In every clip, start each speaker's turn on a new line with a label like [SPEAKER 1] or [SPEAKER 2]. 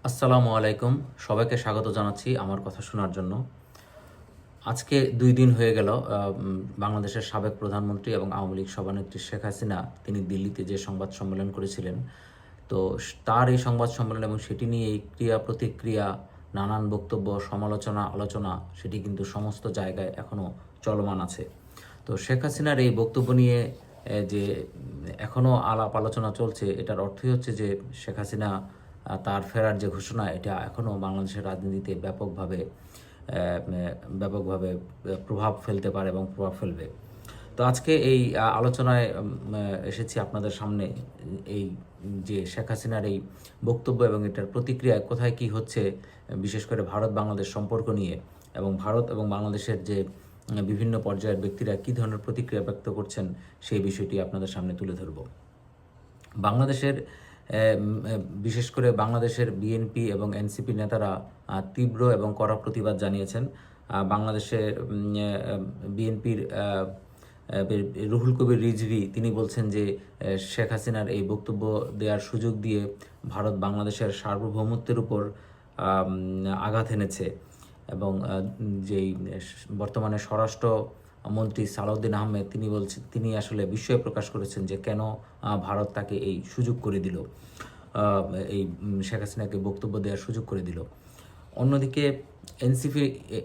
[SPEAKER 1] আসসালামু আলাইকুম। সবাইকে স্বাগত জানাচ্ছি আমার কথা শোনার জন্য। আজকে ২ দিন হয়ে গেল বাংলাদেশের সাবেক প্রধানমন্ত্রী এবং আওয়ামী লীগ সভানেত্রী শেখ হাসিনা তিনি দিল্লিতে যে সংবাদ সম্মেলন করেছিলেন। তো তার এই সংবাদ সম্মেলন এবং সেটি নিয়ে এই ক্রিয়া প্রতিক্রিয়া, নানান বক্তব্য, সমালোচনা, আলোচনা সেটি কিন্তু সমস্ত জায়গায় এখনও চলমান আছে। তো শেখ হাসিনার এই বক্তব্য নিয়ে যে এখনও আলাপ আলোচনা চলছে, এটার অর্থই হচ্ছে যে শেখ হাসিনা তার ফেরার যে ঘোষণা, এটা এখনও বাংলাদেশের রাজনীতিতে ব্যাপকভাবে প্রভাব ফেলতে পারে এবং প্রভাব ফেলবে। তো আজকে এই আলোচনায় এসেছি আপনাদের সামনে। এই যে শেখ হাসিনার এই বক্তব্য এবং এটার প্রতিক্রিয়ায় কোথায় কি হচ্ছে, বিশেষ করে ভারত বাংলাদেশ সম্পর্ক নিয়ে, এবং ভারত এবং বাংলাদেশের যে বিভিন্ন পর্যায়ের ব্যক্তিরা কী ধরনের প্রতিক্রিয়া ব্যক্ত করছেন, সেই বিষয়টি আপনাদের সামনে তুলে ধরব। বাংলাদেশের বিশেষ করে বাংলাদেশের বিএনপি এবং এনসিপি নেতারা তীব্র এবং কড়া প্রতিবাদ জানিয়েছেন। বাংলাদেশের বিএনপির রুহুল কবির রিজভী তিনি বলছেন যে শেখ হাসিনার এই বক্তব্য দেওয়ার সুযোগ দিয়ে ভারত বাংলাদেশের সার্বভৌমত্বের উপর আঘাত এনেছে, এবং যেই বর্তমানে স্বরাষ্ট্র মন্ত্রী সালাউদ্দিন আহমেদ তিনি আসলে বিস্ময় প্রকাশ করেছেন যে কেন ভারত তাকে এই সুযোগ করে দিল, এই শেখ হাসিনাকে বক্তব্য দেওয়ার সুযোগ করে দিল। অন্যদিকে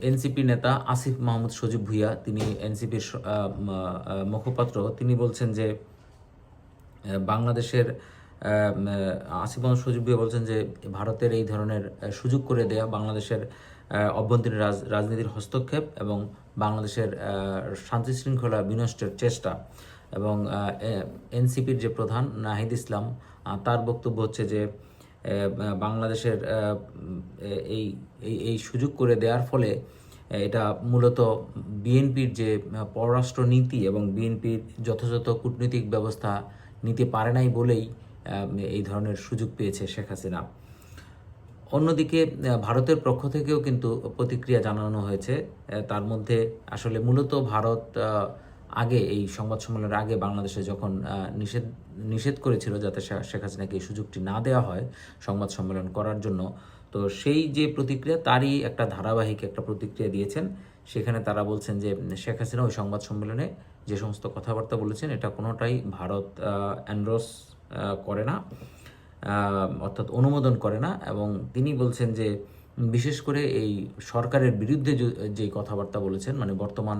[SPEAKER 1] এনসিপি নেতা আসিফ মাহমুদ সজীব ভুঁইয়া, তিনি এনসিপির মুখপাত্র, তিনি বলছেন যে বাংলাদেশের আসিফ মাহমুদ সজীব ভুঁইয়া বলছেন যে ভারতের এই ধরনের সুযোগ করে দেয়া বাংলাদেশের অভ্যন্তরীণ রাজনীতির হস্তক্ষেপ এবং বাংলাদেশের শান্তি শৃঙ্খলা বিনষ্টের চেষ্টা। এবং এনসিপির যে প্রধান নাহিদ ইসলাম, তার বক্তব্য হচ্ছে যে বাংলাদেশের এই এই সুযোগ করে দেওয়ার ফলে এটা মূলত বিএনপির যে পররাষ্ট্র নীতি এবং বিএনপির যথাযথ কূটনৈতিক ব্যবস্থা নিতে পারে নাই বলেই এই ধরনের সুযোগ পেয়েছে শেখ হাসিনা। অন্যদিকে ভারতের পক্ষ থেকেও কিন্তু প্রতিক্রিয়া জানানো হয়েছে। তার মধ্যে আসলে মূলত ভারত আগে এই সংবাদ সম্মেলনের আগে বাংলাদেশে যখন নিষেধ করেছিল যাতে শেখ হাসিনাকে এই সুযোগটি না দেওয়া হয় সংবাদ সম্মেলন করার জন্য, তো সেই যে প্রতিক্রিয়া তারই একটা ধারাবাহিক একটা প্রতিক্রিয়া দিয়েছেন। সেখানে তারা বলছেন যে শেখ হাসিনা ওই সংবাদ সম্মেলনে যে সমস্ত কথাবার্তা বলেছেন এটা কোনোটাই ভারত এন্ডোর্স করে না, অর্থাৎ অনুমোদন করে না। এবং তিনি বলছেন যে বিশেষ করে এই সরকারের বিরুদ্ধে যে কথাবার্তা বলেছেন, মানে বর্তমান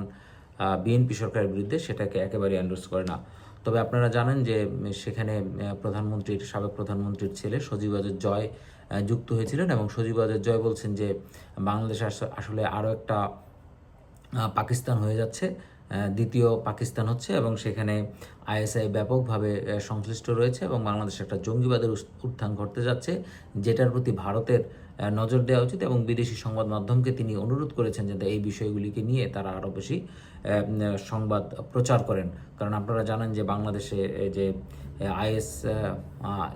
[SPEAKER 1] বিএনপি সরকারের বিরুদ্ধে, সেটাকে একেবারে এন্ডোর্স করে না। তবে আপনারা জানেন যে সেখানে সাবেক প্রধানমন্ত্রীর ছেলে সজীব ওয়াজেদ জয় যুক্ত হয়েছিলেন, এবং সজীব ওয়াজেদ জয় বলছেন যে বাংলাদেশ আসলে আরও একটা পাকিস্তান হয়ে যাচ্ছে, দ্বিতীয় পাকিস্তান হচ্ছে, এবং সেখানে আইএসআই ব্যাপকভাবে সংশ্লিষ্ট রয়েছে এবং বাংলাদেশে একটা জঙ্গিবাদের উত্থান ঘটতে যাচ্ছে, যেটার প্রতি ভারতের নজর দেওয়া উচিত। এবং বিদেশি সংবাদ মাধ্যমকে তিনি অনুরোধ করেছেন যাতে এই বিষয়গুলিকে নিয়ে তারা আরও বেশি সংবাদ প্রচার করেন। কারণ আপনারা জানেন যে বাংলাদেশে যে আইএস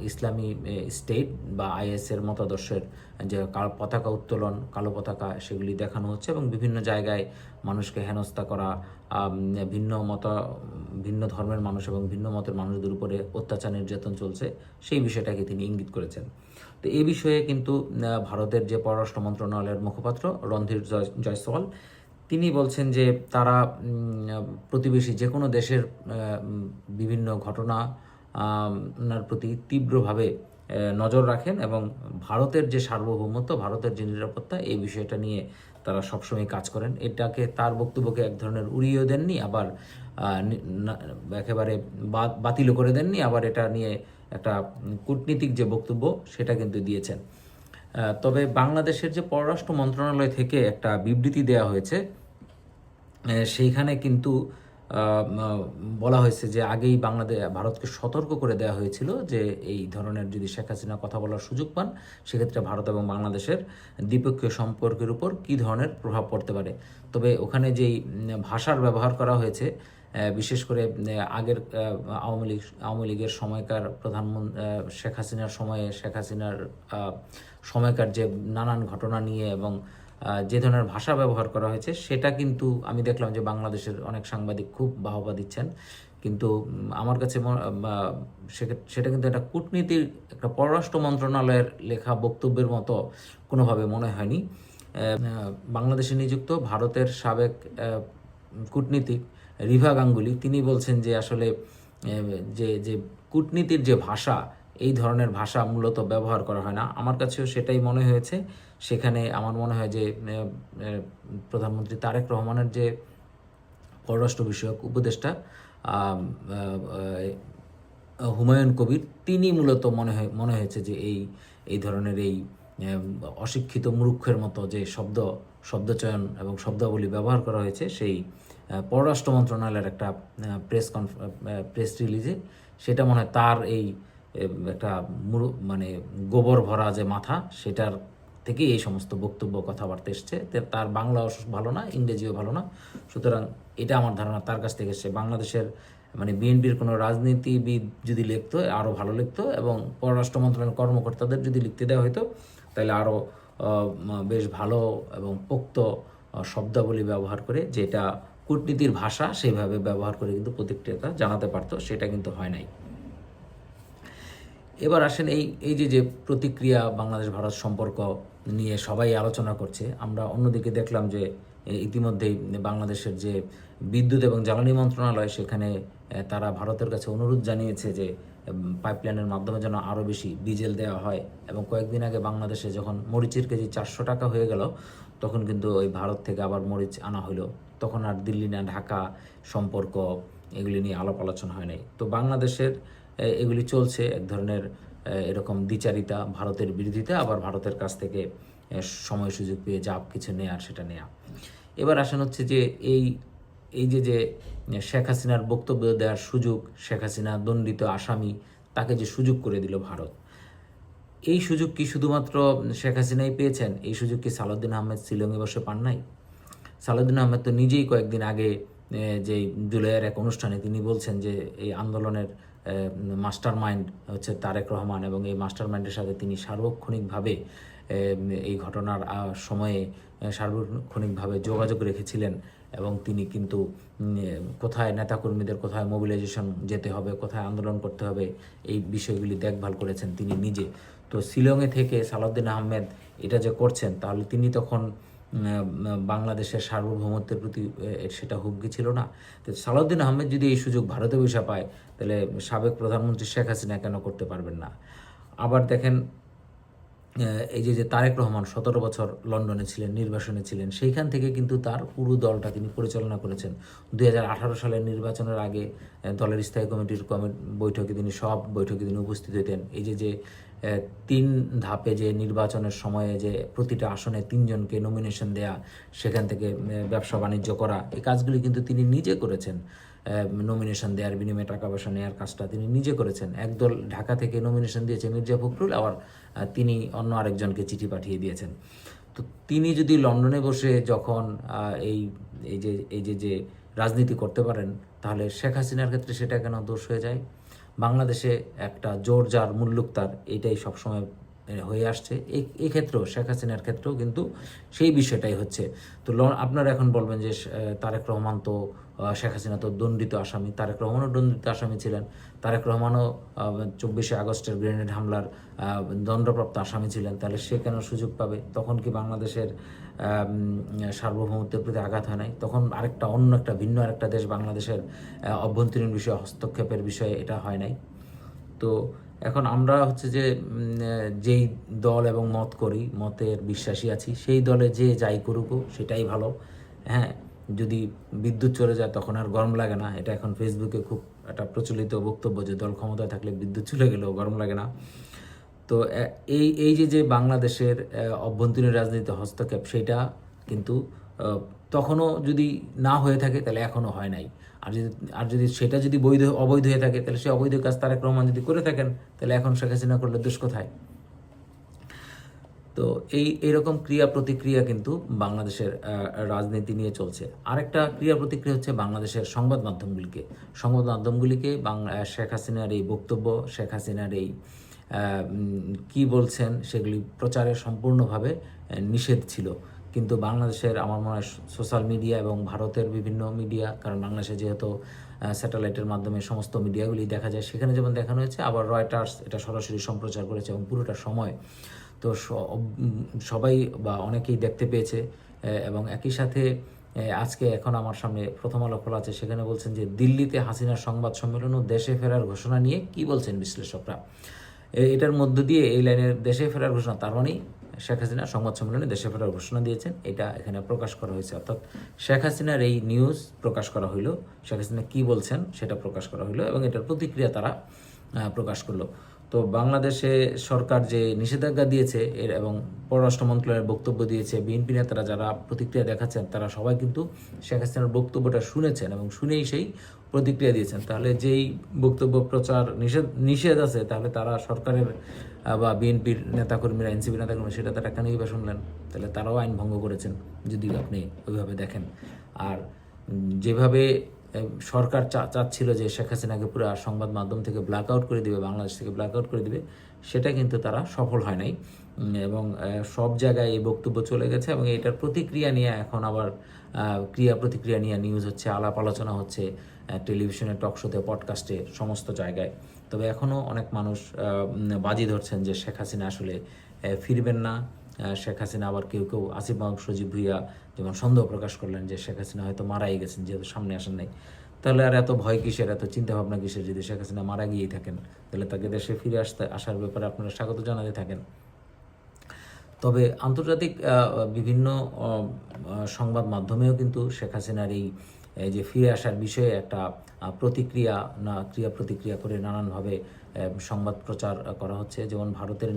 [SPEAKER 1] ইসলামী স্টেট বা আইএসের মতাদর্শের যে পতাকা উত্তোলন, কালো পতাকা, সেগুলি দেখানো হচ্ছে এবং বিভিন্ন জায়গায় মানুষকে হেনস্থা করা, ভিন্ন ধর্মের মানুষ এবং ভিন্ন মতের মানুষদের উপরে অত্যাচার নির্যাতন চলছে, সেই বিষয়টাকে তিনি ইঙ্গিত করেছেন। তো এই বিষয়ে কিন্তু ভারতের যে পররাষ্ট্র মন্ত্রণালয়ের মুখপাত্র রণধীর জয়সওয়াল, তিনি বলছেন যে তারা প্রতিবেশী যে কোনো দেশের বিভিন্ন ঘটনার প্রতি তীব্রভাবে নজর রাখেন এবং ভারতের যে সার্বভৌমত্ব, ভারতের যে নিরাপত্তা, এই বিষয়টা নিয়ে তারা সবসময় কাজ করেন। এটাকে, তার বক্তব্যকে এক ধরনের উড়িয়েও দেননি, আবার একেবারে বাতিলও করে দেননি, আবার এটা নিয়ে একটা কূটনীতিক যে বক্তব্য সেটা কিন্তু দিয়েছেন। তবে বাংলাদেশের যে পররাষ্ট্র মন্ত্রণালয় থেকে একটা বিবৃতি দেওয়া হয়েছে, সেইখানে কিন্তু বলা হয়েছে যে আগেই ভারতকে সতর্ক করে দেওয়া হয়েছিল যে এই ধরনের যদি শেখ হাসিনা কথা বলার সুযোগ পান, সেক্ষেত্রে ভারত এবং বাংলাদেশের দ্বিপক্ষীয় সম্পর্কের উপর কী ধরনের প্রভাব পড়তে পারে। তবে ওখানে যেই ভাষার ব্যবহার করা হয়েছে, বিশেষ করে আগের আওয়ামী লীগের সময়কার শেখ হাসিনার সময়কার যে নানান ঘটনা নিয়ে এবং যে ধরনের ভাষা ব্যবহার করা হয়েছে, সেটা কিন্তু আমি দেখলাম যে বাংলাদেশের অনেক সাংবাদিক খুব বাহবা দিচ্ছেন। কিন্তু আমার কাছে সেটা কিন্তু একটা কূটনীতির একটা পররাষ্ট্র মন্ত্রণালয়ের লেখা বক্তব্যের মতো কোনোভাবে মনে হয়নি। বাংলাদেশে নিযুক্ত ভারতের সাবেক কূটনীতিক রিভা গাঙ্গুলি তিনি বলছেন যে আসলে যে যে কূটনীতির যে ভাষা, এই ধরনের ভাষা মূলত ব্যবহার করা হয় না। আমার কাছেও সেটাই মনে হয়েছে। সেখানে আমার মনে হয় যে প্রধানমন্ত্রী তারেক রহমানের যে পররাষ্ট্র বিষয়ক উপদেষ্টা হুমায়ুন কবির, তিনি মূলত মনে হয়েছে যে এই ধরনের এই অশিক্ষিত মূর্খের মতো যে শব্দচয়ন এবং শব্দাবলী ব্যবহার করা হয়েছে সেই পররাষ্ট্র মন্ত্রণালয়ের একটা প্রেস রিলিজে, সেটা মনে হয় তার এই একটা মানে গোবর ভরা যে মাথা, সেটার থেকে এই সমস্ত বক্তব্য কথাবার্তা এসছে। তার বাংলাও ভালো না, ইংরেজিও ভালো না। সুতরাং এটা আমার ধারণা তার কাছ থেকে এসছে। বাংলাদেশের মানে বিএনপির কোনো রাজনীতিবিদ যদি লিখতো আরও ভালো লিখতো, এবং পররাষ্ট্র মন্ত্রণালয়ের কর্মকর্তাদের যদি লিখতে দেওয়া হতো তাহলে আরও বেশ ভালো এবং পোক্ত শব্দাবলী ব্যবহার করে, যেটা কূটনীতির ভাষা সেইভাবে ব্যবহার করে কিন্তু প্রতিক্রিয়াটা জানাতে পারতো। সেটা কিন্তু হয় নাই। এবার আসেন এই যে প্রতিক্রিয়া বাংলাদেশ ভারত সম্পর্ক নিয়ে সবাই আলোচনা করছে, আমরা অন্যদিকে দেখলাম যে ইতিমধ্যেই বাংলাদেশের যে বিদ্যুৎ এবং জ্বালানি মন্ত্রণালয়, সেখানে তারা ভারতের কাছে অনুরোধ জানিয়েছে যে পাইপলাইনের মাধ্যমে যেন আরও বেশি ডিজেল দেওয়া হয়। এবং কয়েকদিন আগে বাংলাদেশে যখন মরিচের কেজি 400 টাকা হয়ে গেল, তখন কিন্তু ওই ভারত থেকে আবার মরিচ আনা হলো। তখন আর দিল্লি না ঢাকা সম্পর্ক এগুলি নিয়ে আলাপ আলোচনা হয় নাই। তো বাংলাদেশের এগুলি চলছে, এক ধরনের এরকম দ্বিচারিতা, ভারতের বিরোধিতা, আবার ভারতের কাছ থেকে সময় সুযোগ পেয়ে যা কিছু নেয়ার সেটা নেয়া। এবার আসেন হচ্ছে যে এই যে শেখ হাসিনার বক্তব্য দেওয়ার সুযোগ, শেখ হাসিনা দণ্ডিত আসামি, তাকে যে সুযোগ করে দিল ভারত, এই সুযোগ কি শুধুমাত্র শেখ হাসিনাই পেয়েছেন? এই সুযোগ কি সালাউদ্দিন আহমেদ শিলংয়ে বসে পান নাই? সালাউদ্দিন আহমেদ তো নিজেই কয়েকদিন আগে যে জুলাইয়ের এক অনুষ্ঠানে তিনি বলছেন যে এই আন্দোলনের মাস্টার মাইন্ড হচ্ছে তারেক রহমান, এবং এই মাস্টার মাইন্ডের সাথে তিনি সার্বক্ষণিকভাবে এই ঘটনার সময়ে সার্বক্ষণিকভাবে যোগাযোগ রেখেছিলেন। এবং তিনি কিন্তু কোথায় নেতাকর্মীদের কোথায় মোবিলাইজেশন যেতে হবে, কোথায় আন্দোলন করতে হবে, এই বিষয়গুলি দেখভাল করেছেন তিনি নিজে। তো শিলংয়ে থেকে সালাউদ্দিন আহমেদ এটা যে করছেন, তাহলে তিনি তখন বাংলাদেশের সার্বভৌমত্বের প্রতি সেটা হুমকি ছিল না? তো সালাউদ্দিন আহমেদ যদি এই সুযোগ ভারতে বসে পায়, তাহলে সাবেক প্রধানমন্ত্রী শেখ হাসিনা কেন করতে পারবেন না? আবার দেখেন এই যে তারেক রহমান 17 বছর লন্ডনে ছিলেন, নির্বাসনে ছিলেন, সেইখান থেকে কিন্তু তার পুরো দলটা তিনি পরিচালনা করেছেন। 2018 সালের নির্বাচনের আগে দলের স্থায়ী কমিটির বৈঠকে তিনি উপস্থিত হতেন। এই যে 3 ধাপে যে নির্বাচনের সময়ে যে প্রতিটা আসনে 3 জনকে নমিনেশন দেয়া, সেখান থেকে ব্যবসা বাণিজ্য করা, এই কাজগুলি কিন্তু তিনি নিজে করেছেন। নমিনেশন দেওয়ার বিনিময়ে টাকা পয়সা নেওয়ার কাজটা তিনি নিজে করেছেন। একদল ঢাকা থেকে নমিনেশন দিয়েছে মির্জা ফখরুল, আবার তিনি অন্য আরেকজনকে চিঠি পাঠিয়ে দিয়েছেন। তো তিনি যদি লন্ডনে বসে যখন এই যে রাজনীতি করতে পারেন, তাহলে শেখ হাসিনার ক্ষেত্রে সেটা কেন দোষ হয়ে যায়? বাংলাদেশে একটা জোর যার মুল্লুক তার, এইটাই সবসময় হয়ে আসছে। এই ক্ষেত্রেও শেখ হাসিনার ক্ষেত্রেও কিন্তু সেই বিষয়টাই হচ্ছে। তো আপনারা এখন বলবেন যে তারেক রহমান তো শেখ হাসিনা তো দণ্ডিত আসামি, তারেক রহমানও দণ্ডিত আসামি ছিলেন। তারেক রহমানও 24শে আগস্টের গ্রেনেড হামলার দণ্ডপ্রাপ্ত আসামি ছিলেন। তাহলে সে কেন সুযোগ পাবে? তখন কি বাংলাদেশের সার্বভৌমত্বের প্রতি আঘাত হয় নাই? তখন অন্য একটা ভিন্ন আরেকটা দেশ বাংলাদেশের অভ্যন্তরীণ বিষয়ে হস্তক্ষেপের বিষয়ে এটা হয় নাই? তো এখন আমরা হচ্ছে যে যেই দল এবং মতের বিশ্বাসী আছি, সেই দলে যে যাই করুকও সেটাই ভালো। হ্যাঁ, যদি বিদ্যুৎ চলে যায় তখন আর গরম লাগে না। এটা এখন ফেসবুকে খুব একটা প্রচলিত বক্তব্য যে দল ক্ষমতায় থাকলে বিদ্যুৎ চলে গেলেও গরম লাগে না। তো এই যে বাংলাদেশের অভ্যন্তরীণ রাজনীতিতে হস্তক্ষেপ, সেটা কিন্তু তখনও যদি না হয়ে থাকে তাহলে এখনও হয় নাই। আর যদি সেটা যদি অবৈধ হয়ে থাকে, তাহলে সে অবৈধ কাজ তারেক রহমান যদি করে থাকেন, তাহলে এখন শেখ হাসিনা করলে দোষ কোথায়? তো এইরকম ক্রিয়া প্রতিক্রিয়া কিন্তু বাংলাদেশের রাজনীতি নিয়ে চলছে। আরেকটা ক্রিয়া প্রতিক্রিয়া হচ্ছে বাংলাদেশের সংবাদ মাধ্যমগুলিকে শেখ হাসিনার এই বক্তব্য, শেখ হাসিনার এই কি বলছেন সেগুলি প্রচারে সম্পূর্ণভাবে নিষেধ ছিল। কিন্তু বাংলাদেশের আমার মনে হয় সোশ্যাল মিডিয়া এবং ভারতের বিভিন্ন মিডিয়া, কারণ বাংলাদেশে যেহেতু স্যাটেলাইটের মাধ্যমে সমস্ত মিডিয়াগুলি দেখা যায়, সেখানে যেমন দেখানো হয়েছে, আবার রয়টার্স এটা সরাসরি সম্প্রচার করেছে এবং পুরোটা সময় তো সবাই বা অনেকেই দেখতে পেয়েছে। এবং একই সাথে আজকে এখন আমার সামনে প্রথম আলো খোলা আছে, সেখানে বলছেন যে দিল্লিতে হাসিনার সংবাদ সম্মেলন ও দেশে ফেরার ঘোষণা নিয়ে কি বলছেন বিশ্লেষকরা। এটার মধ্য দিয়ে এই লাইনের দেশে ফেরার ঘোষণা, তার মানেই শেখ হাসিনা সংবাদ সম্মেলনে দেশে ফেরার ঘোষণা দিয়েছেন, এটা এখানে প্রকাশ করা হয়েছে। অর্থাৎ শেখ হাসিনার এই নিউজ প্রকাশ করা হইলো, শেখ হাসিনা কী বলছেন সেটা প্রকাশ করা হইলো এবং এটার প্রতিক্রিয়া তারা প্রকাশ করলো। তো বাংলাদেশে সরকার যে নিষেধাজ্ঞা দিয়েছে এবং পররাষ্ট্র মন্ত্রণালয়ের বক্তব্য দিয়েছে, বিএনপি নেতারা যারা প্রতিক্রিয়া দেখাচ্ছেন তারা সবাই কিন্তু শেখ হাসিনার বক্তব্যটা শুনেছেন এবং শুনেই সেই প্রতিক্রিয়া দিয়েছেন। তাহলে যেই বক্তব্য প্রচার নিষেধ আছে, তাহলে তারা সরকারের বা বিএনপির নেতাকর্মীরা, এনসিপি নেতাকর্মী, সেটা তারা কেনই বা শুনলেন? তাহলে তারাও আইন ভঙ্গ করেছেন যদি আপনি ওইভাবে দেখেন। আর যেভাবে সরকার চাচ্ছিল যে শেখ হাসিনাকে পুরো সংবাদ মাধ্যম থেকে ব্ল্যাক আউট করে দিবে, বাংলাদেশ থেকে ব্ল্যাক আউট করে দিবে, সেটা কিন্তু তারা সফল হয় নাই এবং সব জায়গায় এই বক্তব্য চলে গেছে এবং এটার প্রতিক্রিয়া নিয়ে এখন আবার ক্রিয়া প্রতিক্রিয়া নিয়ে নিউজ হচ্ছে, আলাপ আলোচনা হচ্ছে টেলিভিশনে, টকশোতে, পডকাস্টে, সমস্ত জায়গায়। তবে এখনও অনেক মানুষ বাজি ধরছেন যে শেখ হাসিনা আসলে ফিরবেন না। শেখ হাসিনা, আবার কেউ কেউ আসিফ মাহমুদ সজীব ভুইয়া যেমন সন্দেহ প্রকাশ করলেন যে শেখ হাসিনা হয়তো মারাই গেছেন, যেহেতু সামনে আসেন নাই। তাহলে আর এত ভয় কিসের, এত চিন্তাভাবনা কিসের? যদি শেখ হাসিনা মারা গিয়েই থাকেন, তাহলে তাকে দেশে ফিরে আসার ব্যাপারে আপনারা স্বাগত জানাতে থাকেন। তবে আন্তর্জাতিক বিভিন্ন সংবাদ মাধ্যমেও কিন্তু শেখ হাসিনার এই যে ফিরে আসার বিষয়ে একটা ক্রিয়া প্রতিক্রিয়া করে নানানভাবে সংবাদ প্রচার করা হচ্ছে। যেমন ভারতের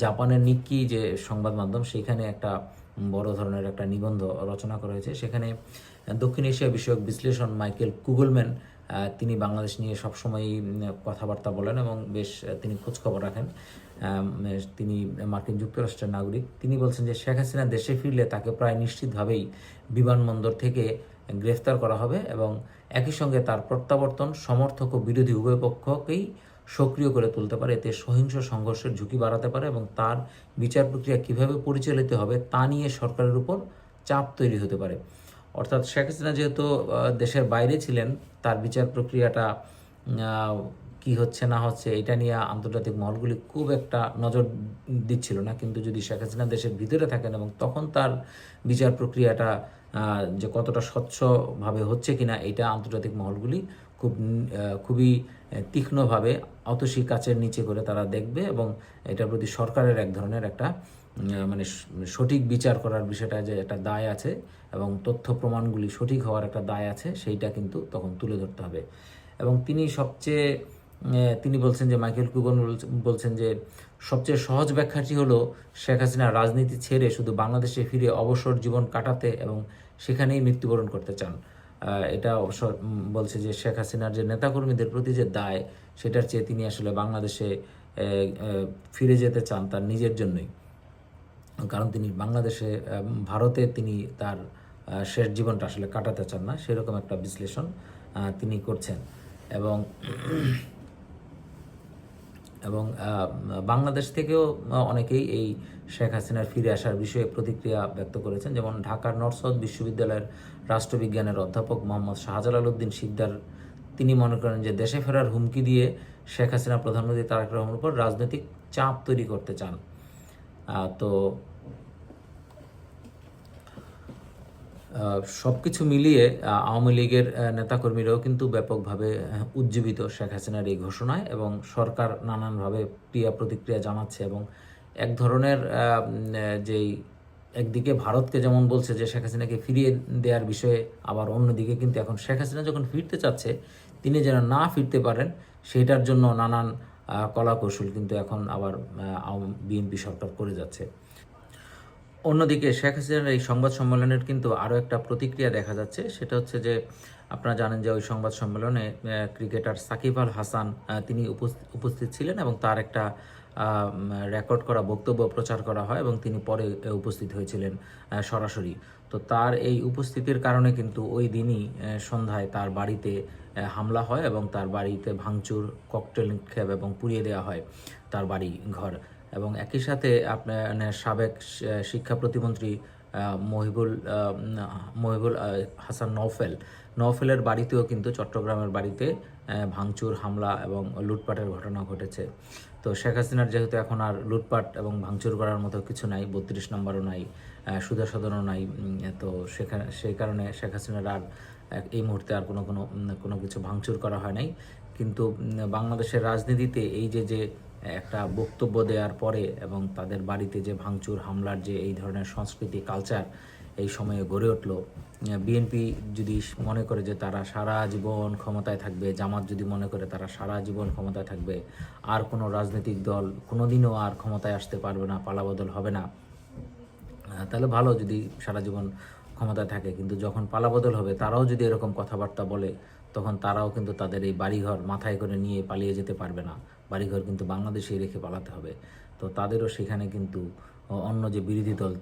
[SPEAKER 1] জাপানের নিক্কি যে সংবাদ মাধ্যম, সেখানে একটা বড় ধরনের একটা নিবন্ধ রচনা করা হয়েছে। সেখানে দক্ষিণ এশিয়া বিষয়ক বিশ্লেষণ মাইকেল কুগলম্যান, তিনি বাংলাদেশ নিয়ে সবসময়ই কথাবার্তা বলেন এবং বেশ তিনি খোঁজখবর রাখেন। তিনি মার্কিন যুক্তরাষ্ট্রের নাগরিক। তিনি বলছেন যে শেখ হাসিনা দেশে ফিরলে তাকে প্রায় নিশ্চিতভাবেই বিমানবন্দর থেকে গ্রেফতার করা হবে এবং একই সঙ্গে তার প্রত্যাবর্তন সমর্থক ও বিরোধী উভয় পক্ষকেই সক্রিয় করে তুলতে পারে। এতে সহিংস সংঘর্ষের ঝুঁকি বাড়াতে পারে এবং তার বিচার প্রক্রিয়া কীভাবে পরিচালিত হবে তা নিয়ে সরকারের উপর চাপ তৈরি হতে পারে। অর্থাৎ শেখ হাসিনা যেহেতু দেশের বাইরে ছিলেন, তার বিচার প্রক্রিয়াটা কি হচ্ছে না হচ্ছে এটা নিয়ে আন্তর্জাতিক মহলগুলি খুব একটা নজর দিচ্ছিল না। কিন্তু যদি শেখ হাসিনা দেশের ভিতরে থাকেন এবং তখন তার বিচার প্রক্রিয়াটা যে কতটা স্বচ্ছভাবে হচ্ছে কিনা, এটা আন্তর্জাতিক মহলগুলি খুবই তীক্ষ্ণভাবে অতসী কাচের নিচে করে তারা দেখবে এবং এটার প্রতি সরকারের এক ধরনের একটা মানে সঠিক বিচার করার বিষয়টা যে একটা দায় আছে এবং তথ্য প্রমাণগুলি সঠিক হওয়ার একটা দায় আছে, সেইটা কিন্তু তখন তুলে ধরতে হবে। এবং তিনি বলছেন যে মাইকেল কুগন বলছেন যে সবচেয়ে সহজ ব্যাখ্যাটি হলো শেখ হাসিনা রাজনীতি ছেড়ে শুধু বাংলাদেশে ফিরে অবসর জীবন কাটাতে এবং সেখানেই মৃত্যুবরণ করতে চান। এটা অবশ্য বলছে যে শেখ হাসিনার যে নেতাকর্মীদের প্রতি যে দায়, সেটার চেয়ে তিনি আসলে বাংলাদেশে ফিরে যেতে চান তার নিজের জন্যই। কারণ তিনি ভারতে তিনি তার শেষ জীবনটা আসলে কাটাতে চান না, সেরকম একটা বিশ্লেষণ তিনি করছেন। এবং বাংলাদেশ থেকেও অনেকেই এই শেখ হাসিনার ফিরে আসার বিষয়ে প্রতিক্রিয়া ব্যক্ত করেছেন। যেমন ঢাকার নর্থ সাউথ বিশ্ববিদ্যালয়ের রাষ্ট্রবিজ্ঞানের অধ্যাপক মোহাম্মদ শাহজালাল উদ্দিন শিকদার, তিনি মনে করেন যে দেশে ফেরার হুমকি দিয়ে শেখ হাসিনা প্রধানমন্ত্রী তারেক রহমানের উপর রাজনৈতিক চাপ তৈরি করতে চান। তো সব কিছু মিলিয়ে আওয়ামী লীগের নেতাকর্মীরাও কিন্তু ব্যাপকভাবে উজ্জীবিত শেখ হাসিনার এই ঘোষণায় এবং সরকার নানানভাবে ক্রিয়া প্রতিক্রিয়া জানাচ্ছে এবং এক ধরনের যেই একদিকে ভারতকে যেমন বলছে যে শেখ হাসিনাকে ফিরিয়ে দেওয়ার বিষয়ে, আবার অন্যদিকে কিন্তু এখন শেখ হাসিনা যখন ফিরতে চাচ্ছে, তিনি যেন না ফিরতে পারেন সেটার জন্য নানান কলাকৌশল কিন্তু এখন আবার বিএনপি সরকার করে যাচ্ছে। অন্যদিকে শেখ হাসিনার এই সংবাদ সম্মেলনের কিন্তু আরও একটা প্রতিক্রিয়া দেখা যাচ্ছে। সেটা হচ্ছে যে আপনারা জানেন যে ওই সংবাদ সম্মেলনে ক্রিকেটার সাকিব আল হাসান তিনি উপস্থিত ছিলেন এবং তার একটা রেকর্ড করা বক্তব্য প্রচার করা হয় এবং তিনি পরে উপস্থিত হয়েছিলেন সরাসরি। তো তার এই উপস্থিতির কারণে কিন্তু ওই দিনই সন্ধ্যায় তার বাড়িতে হামলা হয় এবং তার বাড়িতে ভাঙচুর, ককটেল নিক্ষেপ এবং পুড়িয়ে দেওয়া হয় তার বাড়ি ঘর। এবং একই সাথে আপনার সাবেক শিক্ষা প্রতিমন্ত্রী মহিবুল হাসান নওফেল, নওফেলের বাড়িতেও কিন্তু চট্টগ্রামের বাড়িতে ভাঙচুর, হামলা এবং লুটপাটের ঘটনা ঘটেছে। তো শেখ হাসিনার যেহেতু এখন আর লুটপাট এবং ভাঙচুর করার মতো কিছু নাই, 32 নম্বরও নাই, সুজা সদনও নাই, তো সেই কারণে শেখ হাসিনার আর এই মুহূর্তে আর কোনো কিছু ভাঙচুর করা হয় নাই। কিন্তু বাংলাদেশের রাজনীতিতে এই যে একটা বক্তব্য দেওয়ার পরে এবং তাদের বাড়িতে যে ভাঙচুর হামলার যে এই ধরনের সংস্কৃতি কালচার এই সময়ে গড়ে উঠলো, বিএনপি যদি মনে করে যে তারা সারা জীবন ক্ষমতায় থাকবে, জামাত যদি মনে করে তারা সারা জীবন ক্ষমতায় থাকবে, আর কোনো রাজনৈতিক দল কোনোদিনও আর ক্ষমতায় আসতে পারবে না, পালাবদল হবে না, তাহলে ভালো যদি সারা জীবন ক্ষমতায় থাকে। কিন্তু যখন পালাবদল হবে তারাও যদি এরকম কথাবার্তা বলে, তখন তারাও কিন্তু তাদের এই বাড়িঘর মাথায় করে নিয়ে পালিয়ে যেতে পারবে না, বাড়িঘর কিন্তু বাংলাদেশেই রেখে পালাতে হবে। তো তাদেরও সেখানে কিন্তু অন্য যে বিরোধী দল,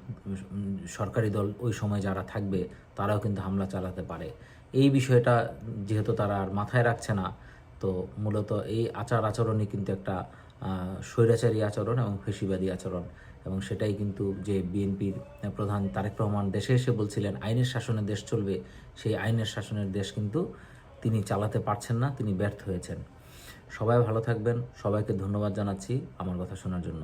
[SPEAKER 1] সরকারি দল ওই সময় যারা থাকবে তারাও কিন্তু হামলা চালাতে পারে। এই বিষয়টা যেহেতু তারা আর মাথায় রাখছে না, তো মূলত এই আচরণই কিন্তু একটা স্বৈরাচারী আচরণ এবং ফেসিবাদী আচরণ। এবং সেটাই কিন্তু যে বিএনপির প্রধান তারেক রহমান দেশে এসে বলছিলেন আইনের শাসনে দেশ চলবে, সেই আইনের শাসনের দেশ কিন্তু তিনি চালাতে পারছেন না, তিনি ব্যর্থ হয়েছেন। সবাই ভালো থাকবেন, সবাইকে ধন্যবাদ জানাচ্ছি আমার কথা শোনার জন্য।